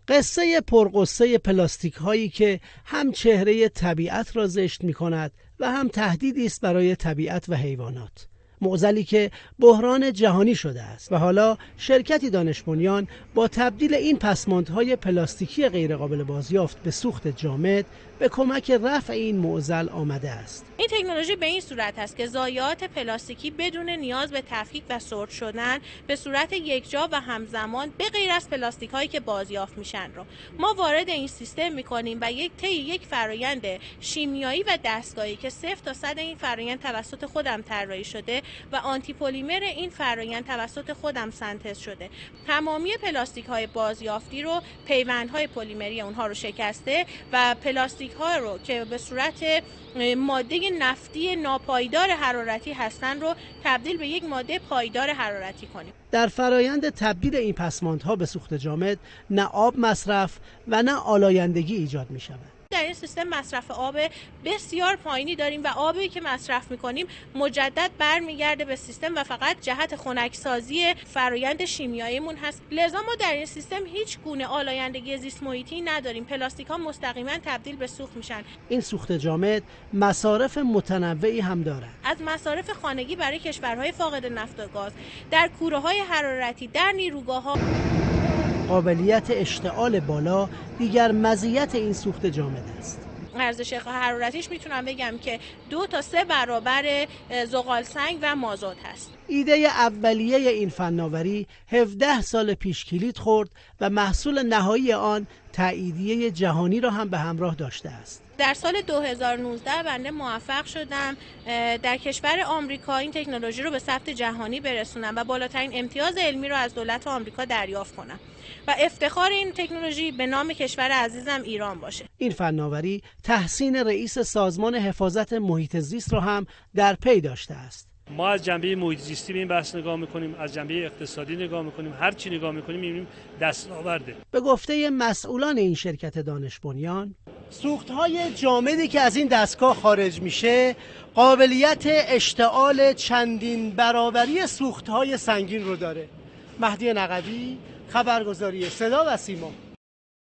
قصه پرقصه پلاستیک هایی که هم چهره طبیعت را زشت می کند و هم تهدیدی است برای طبیعت و حیوانات. معضلی که بحران جهانی شده است و حالا شرکتی دانش بنیان با تبدیل این پسماندهای پلاستیکی غیرقابل بازیافت به سوخت جامد به کمک رفع این معضل آمده است. این تکنولوژی به این صورت است که ضایعات پلاستیکی بدون نیاز به تفکیک و سورت شدن به صورت یکجا و همزمان به غیر از پلاستیک هایی که بازیافت میشن رو ما وارد این سیستم میکنیم و یک فرآیند شیمیایی و دستگاهی که 0 تا 100 این فرآیند توسط خودم طراحی شده و آنتی پلیمر این فرآیند توسط خودم سنتز شده. تمامی پلاستیک های بازیافتی رو پیوندهای پلیمری اونها رو شکسته و پلاستیک ها رو که به صورت ماده نفتی ناپایدار حرارتی هستن رو تبدیل به یک ماده پایدار حرارتی کنیم. در فرایند تبدیل این پسماندها به سوخت جامد نه آب مصرف و نه آلایندگی ایجاد می شود. در این سیستم مصرف آب بسیار پایینی داریم و آبی که مصرف می‌کنیم مجدد برمیگرده به سیستم و فقط جهت خنکسازی فرآیند شیمیاییمون هست. لذا ما در این سیستم هیچ گونه آلایندگی زیست محیطی نداریم. پلاستیک‌ها مستقیما تبدیل به سوخت میشن. این سوخت جامد مصارف متنوعی هم دارد. از مصارف خانگی برای کشورهای فاقد نفت و گاز، در کوره‌های حرارتی، در نیروگاه‌ها. قابلیت اشتعال بالا دیگر مزیت این سوخت جامد است. ارزش حرارتیش میتونم بگم که 2 تا 3 برابر زغال سنگ و مازوت هست. ایده اولیه این فناوری 17 سال پیش کلید خورد و محصول نهایی آن تاییدیه جهانی را هم به همراه داشته است. در سال 2019 بنده موفق شدم در کشور آمریکا این تکنولوژی رو به ثبت جهانی برسونم و بالاترین امتیاز علمی رو از دولت آمریکا دریافت کنم و افتخار این تکنولوژی به نام کشور عزیزم ایران باشه. این فناوری تحسین رئیس سازمان حفاظت محیط زیست را هم در پی داشته است. ما از جنبه محیط زیستی به این بحث نگاه میکنیم، از جنبه اقتصادی نگاه میکنیم، هر چی نگاه میکنیم میبینیم دستاورده. به گفته مسئولان این شرکت دانش بنیان، سوخت‌های جامدی که از این دستگاه خارج میشه قابلیت اشتعال چندین برابری سوخت‌های سنگین رو داره. مهدی نقوی، خبرگزاری صدا و سیما.